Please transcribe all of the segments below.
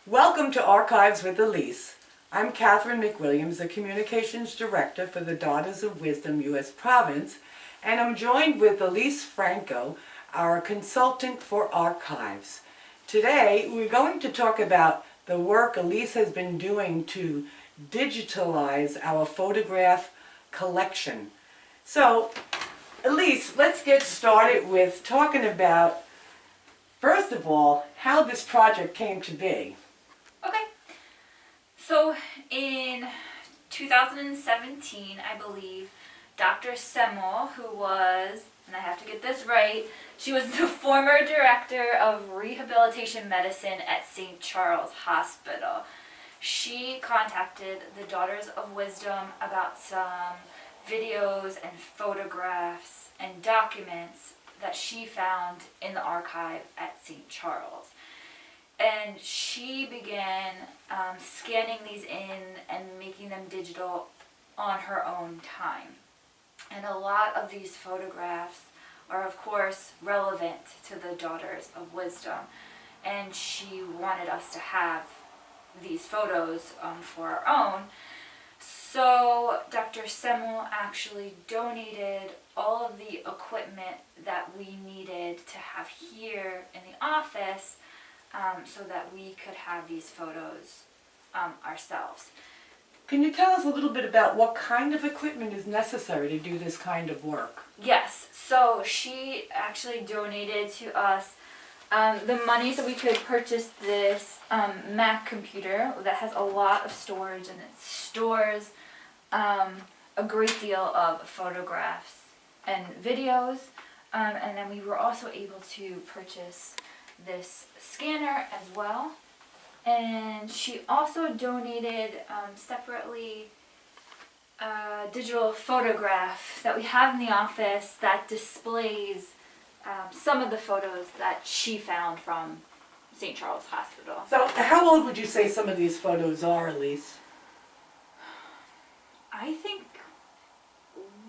Welcome to Archives with Alyse. I'm Catherine McWilliams, the Communications Director for the Daughters of Wisdom U.S. Province, and I'm joined with Alyse Franco, our consultant for archives. Today, we're going to talk about the work Alyse has been doing to digitalize our photograph collection. So, Alyse, let's get started with talking about, first of all, how this project came to be. Okay, so in 2017, I believe, Dr. Semmel, who was, and I have to get this right, she was the former director of rehabilitation medicine at St. Charles Hospital. She contacted the Daughters of Wisdom about some videos and photographs and documents that she found in the archive at St. Charles. And she began scanning these in and making them digital on her own time. And a lot of these photographs are, of course, relevant to the Daughters of Wisdom. And she wanted us to have these photos for our own. So Dr. Semmel actually donated all of the equipment that we needed to have here in the office so that we could have these photos ourselves. Can you tell us a little bit about what kind of equipment is necessary to do this kind of work? Yes, so she actually donated to us the money so we could purchase this Mac computer that has a lot of storage, and it stores a great deal of photographs and videos. And then we were also able to purchase this scanner as well. And she also donated separately a digital photograph that we have in the office that displays some of the photos that she found from St. Charles Hospital. So how old would you say some of these photos are, Alyse? I think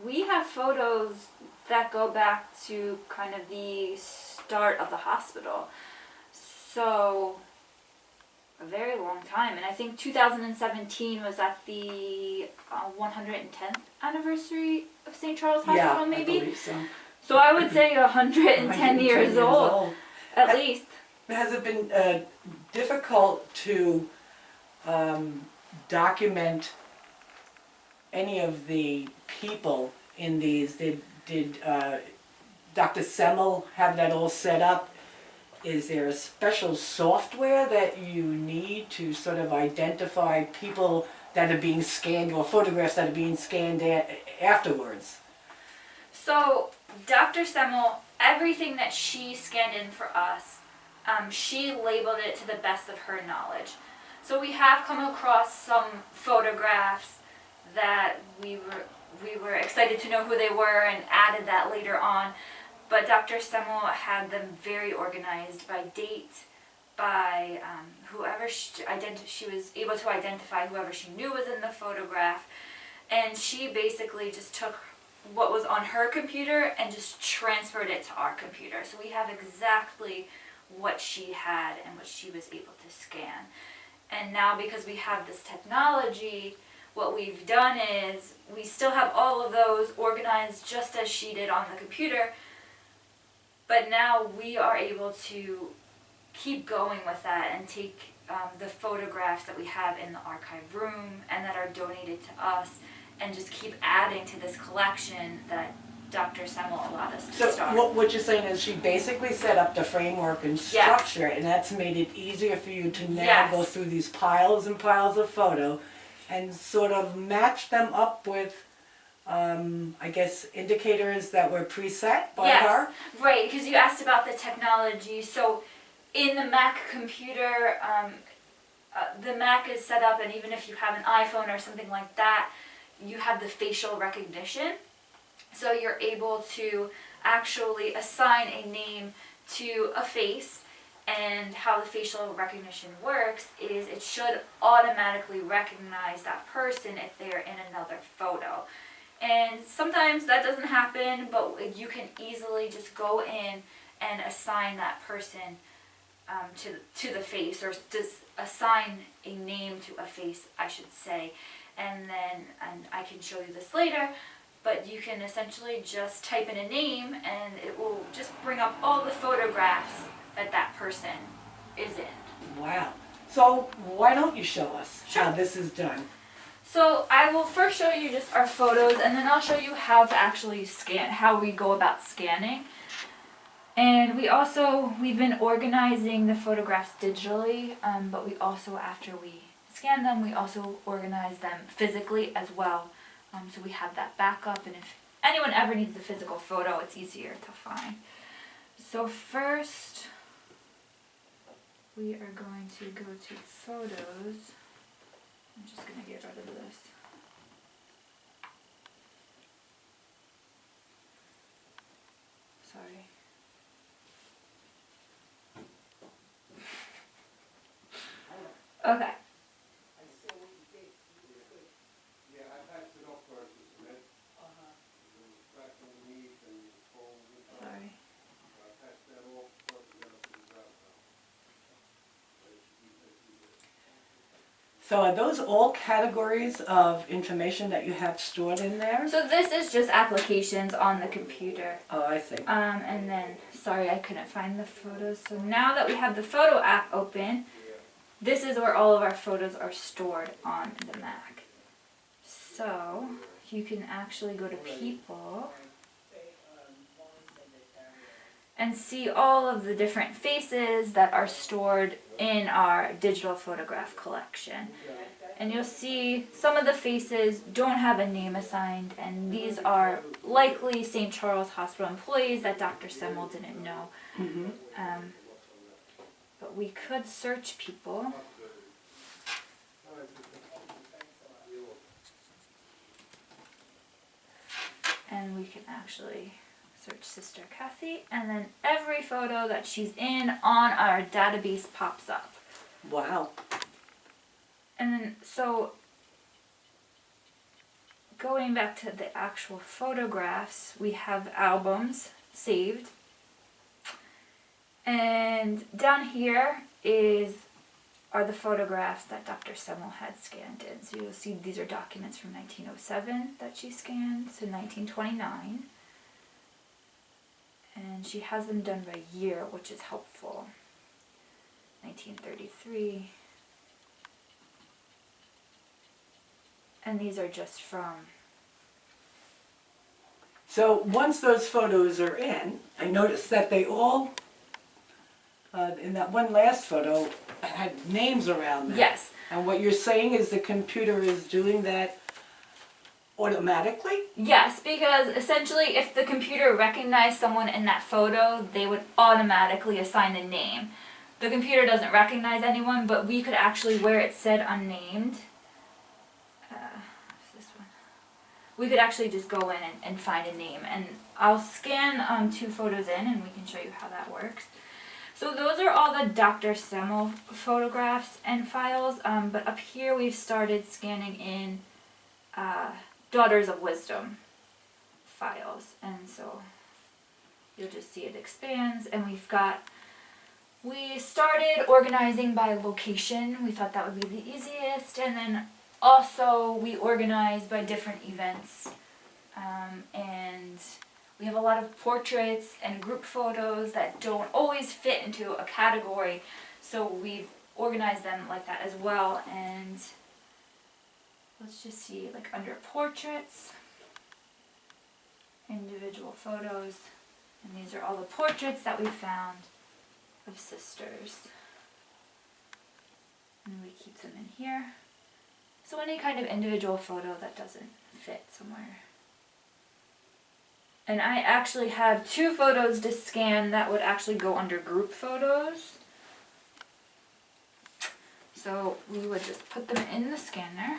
we have photos that go back to kind of the start of the hospital. So a very long time. And I think 2017 was at the 110th anniversary of St. Charles Hospital, maybe? I believe so. So I would say 110 years old, at least. Has it been difficult to document any of the people in these? Did Dr. Semmel have that all set up? Is there a special software that you need to sort of identify people that are being scanned, or photographs that are being scanned afterwards? So Dr. Semmel, everything that she scanned in for us, she labeled it to the best of her knowledge. So we have come across some photographs that we were excited to know who they were and added that later on. But Dr. Semmel had them very organized by date, by whoever she was able to identify whoever she knew was in the photograph. And she basically just took what was on her computer and just transferred it to our computer. So we have exactly what she had and what she was able to scan. And now, because we have this technology, what we've done is we still have all of those organized just as she did on the computer, but now we are able to keep going with that and take the photographs that we have in the archive room and that are donated to us and just keep adding to this collection that Dr. Semmel allowed us to start. So what you're saying is she basically set up the framework and structure, and that's made it easier for you to now go through these piles and piles of photo and sort of match them up with I guess indicators that were preset by her? Right, because you asked about the technology. So in the Mac computer, the Mac is set up, and even if you have an iPhone or something like that, you have the facial recognition. So you're able to actually assign a name to a face, and how the facial recognition works is it should automatically recognize that person if they're in another photo. And sometimes that doesn't happen, but you can easily just go in and assign that person to the face, or just assign a name to a face, I should say. And I can show you this later, but you can essentially just type in a name and it will just bring up all the photographs that that person is in. Wow. So why don't you show us Sure. how this is done? So I will first show you just our photos, and then I'll show you how to actually scan, how we go about scanning. And we've been organizing the photographs digitally, but we also, after we scan them, we also organize them physically as well. So we have that backup, and if anyone ever needs the physical photo, it's easier to find. So first, we are going to go to photos. I'm just going to get rid of this. Sorry. Okay. Sorry. So are those all categories of information that you have stored in there? So this is just applications on the computer. Oh, I see. And then, sorry, I couldn't find the photos. So now that we have the photo app open, this is where all of our photos are stored on the Mac. So you can actually go to People and see all of the different faces that are stored in our digital photograph collection. And you'll see some of the faces don't have a name assigned, and these are likely St. Charles Hospital employees that Dr. Semmel didn't know. Mm-hmm. But we could search people. And we can actually search Sister Kathy, and then every photo that she's in on our database pops up. Wow. And then, so going back to the actual photographs, we have albums saved. And down here are the photographs that Dr. Semmel had scanned in. So you'll see these are documents from 1907 that she scanned to 1929. And she has them done by year, which is helpful. 1933. And these are just from... So once those photos are in, I noticed that they all, in that one last photo, had names around them. Yes. And what you're saying is the computer is doing that automatically? Yes, because essentially if the computer recognized someone in that photo, they would automatically assign a name. The computer doesn't recognize anyone, but we could actually, where it said unnamed, this one, we could actually just go in and find a name. And I'll scan 2 photos in and we can show you how that works. So those are all the Dr. Semmel photographs and files, but up here we've started scanning in Daughters of Wisdom files, and so you'll just see it expands. And we started organizing by location. We thought that would be the easiest, and then also we organized by different events, and we have a lot of portraits and group photos that don't always fit into a category, so we've organized them like that as well. And let's just see, like under portraits, individual photos, and these are all the portraits that we found of sisters. And we keep them in here. So any kind of individual photo that doesn't fit somewhere. And I actually have 2 photos to scan that would actually go under group photos. So we would just put them in the scanner.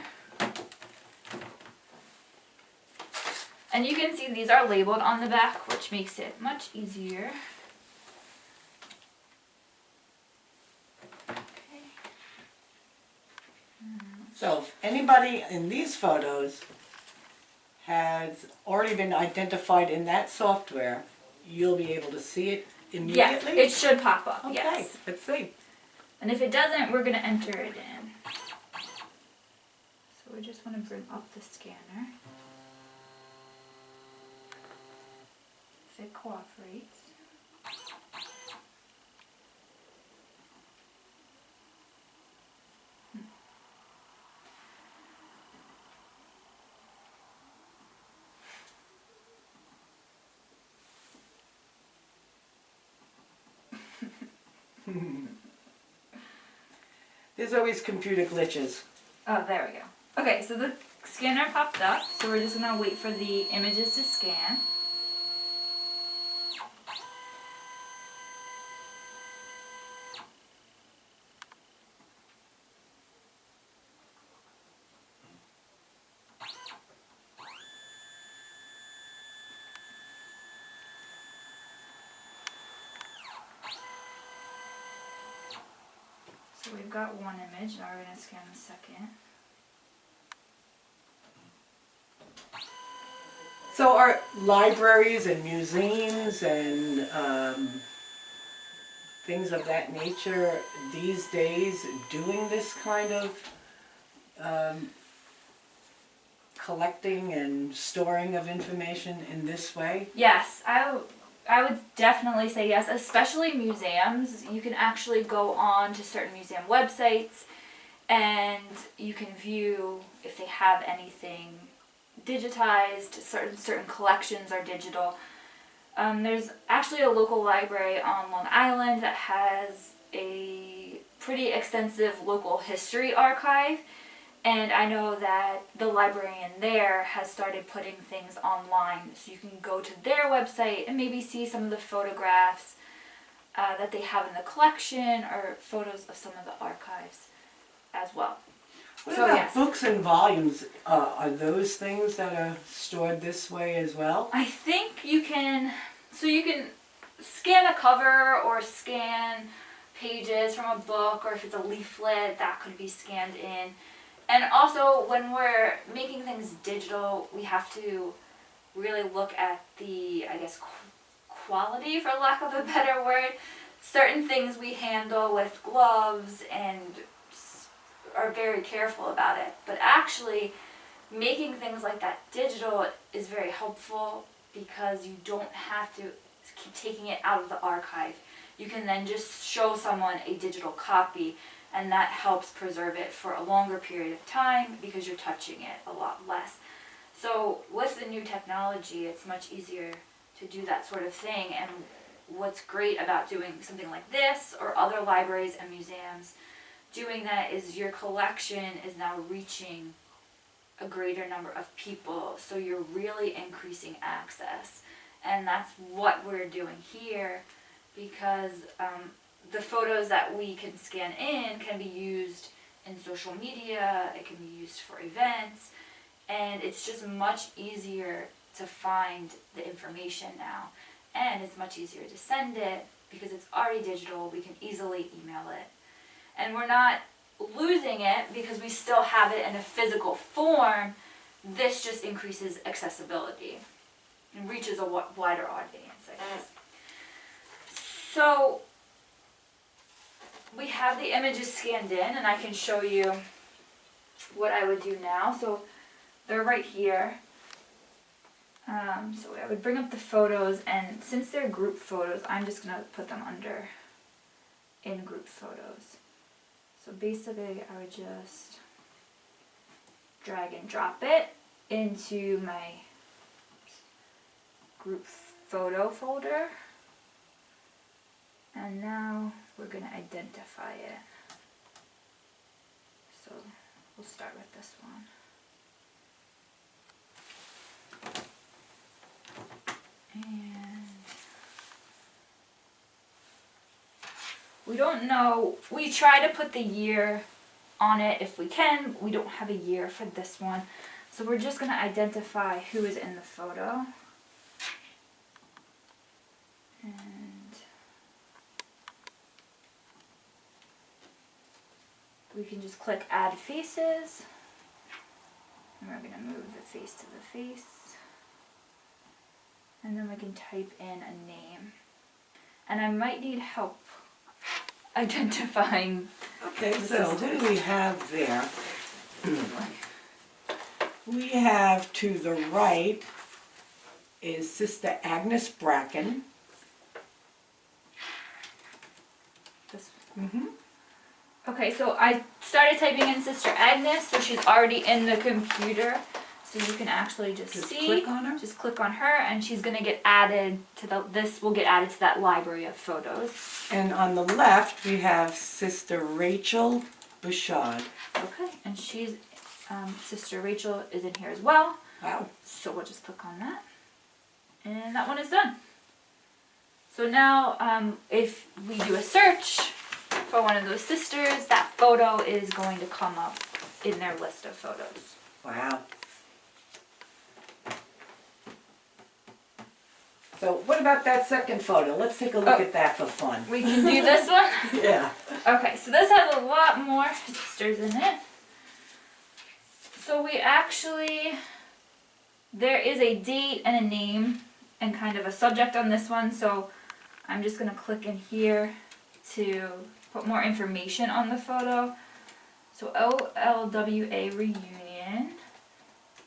And you can see these are labeled on the back, which makes it much easier. Okay. So if anybody in these photos has already been identified in that software, you'll be able to see it immediately? Yes, it should pop up, Okay, yes. let's see. And if it doesn't, we're going to enter it in. So we just want to bring up the scanner. If it cooperates. There's always computer glitches. Oh, there we go. Okay, so the scanner popped up, so we're just going to wait for the images to scan. So we've got one image, now we're going to scan the second. So are libraries and museums and things of that nature these days doing this kind of collecting and storing of information in this way? Yes, I would definitely say yes, especially museums. You can actually go on to certain museum websites and you can view if they have anything digitized. Certain collections are digital. There's actually a local library on Long Island that has a pretty extensive local history archive, and I know that the librarian there has started putting things online, so you can go to their website and maybe see some of the photographs that they have in the collection, or photos of some of the archives as well. What So, about yes. books and volumes? Are those things that are stored this way as well? I think you can scan a cover or scan pages from a book, or if it's a leaflet, that could be scanned in. And also, when we're making things digital, we have to really look at the, I guess, quality, for lack of a better word. Certain things we handle with gloves and are very careful about it. But actually, making things like that digital is very helpful because you don't have to keep taking it out of the archive. You can then just show someone a digital copy, and that helps preserve it for a longer period of time because you're touching it a lot less. So with the new technology, it's much easier to do that sort of thing. And what's great about doing something like this, or other libraries and museums doing that, is your collection is now reaching a greater number of people, so you're really increasing access. And that's what we're doing here, because the photos that we can scan in can be used in social media, it can be used for events, and it's just much easier to find the information now. And it's much easier to send it because it's already digital, we can easily email it. And we're not losing it because we still have it in a physical form. This just increases accessibility and reaches a wider audience, I guess. So we have the images scanned in, and I can show you what I would do now. So they're right here. So I would bring up the photos, and since they're group photos, I'm just going to put them under in group photos. So basically I would just drag and drop it into my group photo folder. And now we're going to identify it. So we'll start with this one. And we don't know, we try to put the year on it if we can, but we don't have a year for this one. So we're just going to identify who is in the photo. And we can just click add faces. And we're going to move the face to the face. And then we can type in a name. and I might need help identifying. Okay, so who do we have there? We have to the right is Sister Agnes Bracken. This. Mm-hmm. Okay, so I started typing in Sister Agnes, so she's already in the computer. So you can actually just see. Click on her? Just click on her, and she's gonna get added to this will get added to that library of photos. And on the left we have Sister Rachel Bouchard. Okay, and she's, Sister Rachel is in here as well. Wow. So we'll just click on that. And that one is done. So now, if we do a search for one of those sisters, that photo is going to come up in their list of photos. Wow. So what about that second photo? Let's take a look at that for fun. We can do this one? Yeah. Okay, so this has a lot more sisters in it. So we actually, there is a date and a name and kind of a subject on this one, so I'm just going to click in here to put more information on the photo. So OLWA reunion,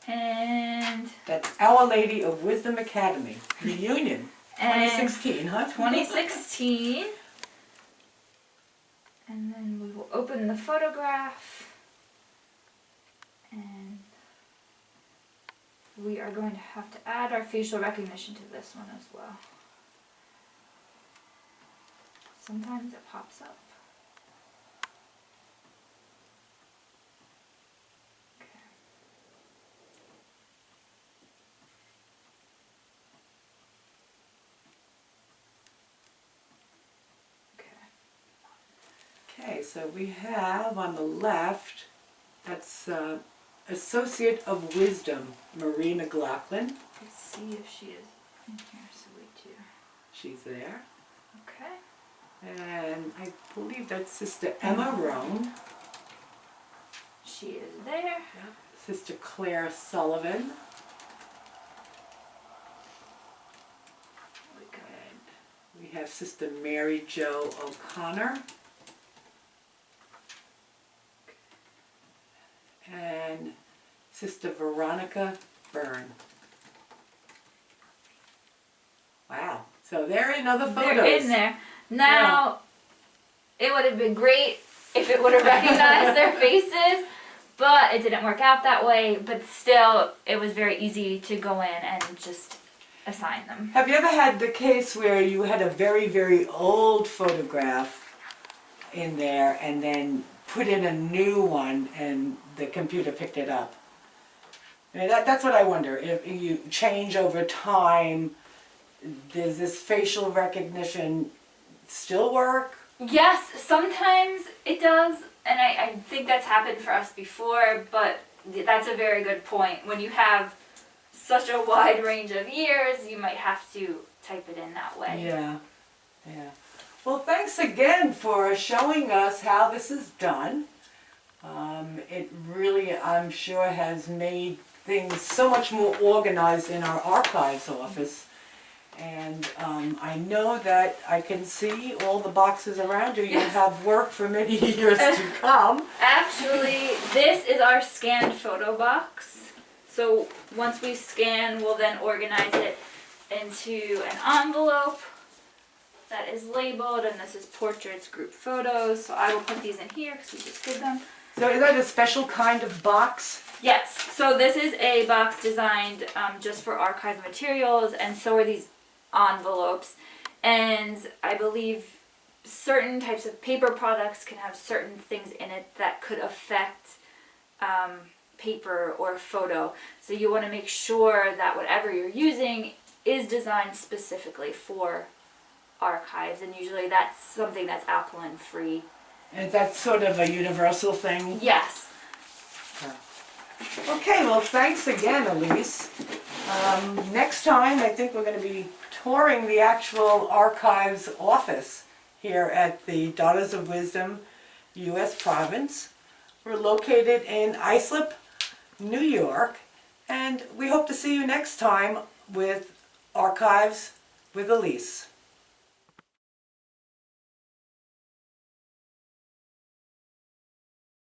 and That's Our Lady of Wisdom Academy reunion, and 2016, huh? 2016. And then we will open the photograph, and we are going to have to add our facial recognition to this one as well. Sometimes it pops up. Okay. Okay, so we have on the left, that's Associate of Wisdom, Marie McLaughlin. Let's see if she is in here, so we do. She's there. Okay. And I believe that's Sister Emma Roan. She is there. Yep. Sister Claire Sullivan. And we have Sister Mary Jo O'Connor. And Sister Veronica Byrne. Wow. So they're in other photos. They're in there. Now, it would have been great if it would have recognized their faces, but it didn't work out that way. But still, it was very easy to go in and just assign them. Have you ever had the case where you had a very, very old photograph in there and then put in a new one and the computer picked it up? I mean, that's what I wonder. If you change over time, does this facial recognition still work? Yes, sometimes it does, and I think that's happened for us before, but that's a very good point. When you have such a wide range of years, you might have to type it in that way. Yeah, yeah. Well, thanks again for showing us how this is done. It really, I'm sure, has made things so much more organized in our archives office. And I know that I can see all the boxes around you. You'll have work for many years to come. Actually, this is our scanned photo box. So once we scan, we'll then organize it into an envelope that is labeled, and this is portraits, group photos. So I will put these in here because we just did them. So is that a special kind of box? Yes, so this is a box designed just for archive materials, and so are these envelopes. And I believe certain types of paper products can have certain things in it that could affect paper or photo. So you want to make sure that whatever you're using is designed specifically for archives, and usually that's something that's alkaline free. And that's sort of a universal thing? Yes. Okay, well, thanks again, Alyse. Next time, I think we're going to be touring the actual archives office here at the Daughters of Wisdom U.S. Province. We're located in Islip, New York, and we hope to see you next time with Archives with Alyse.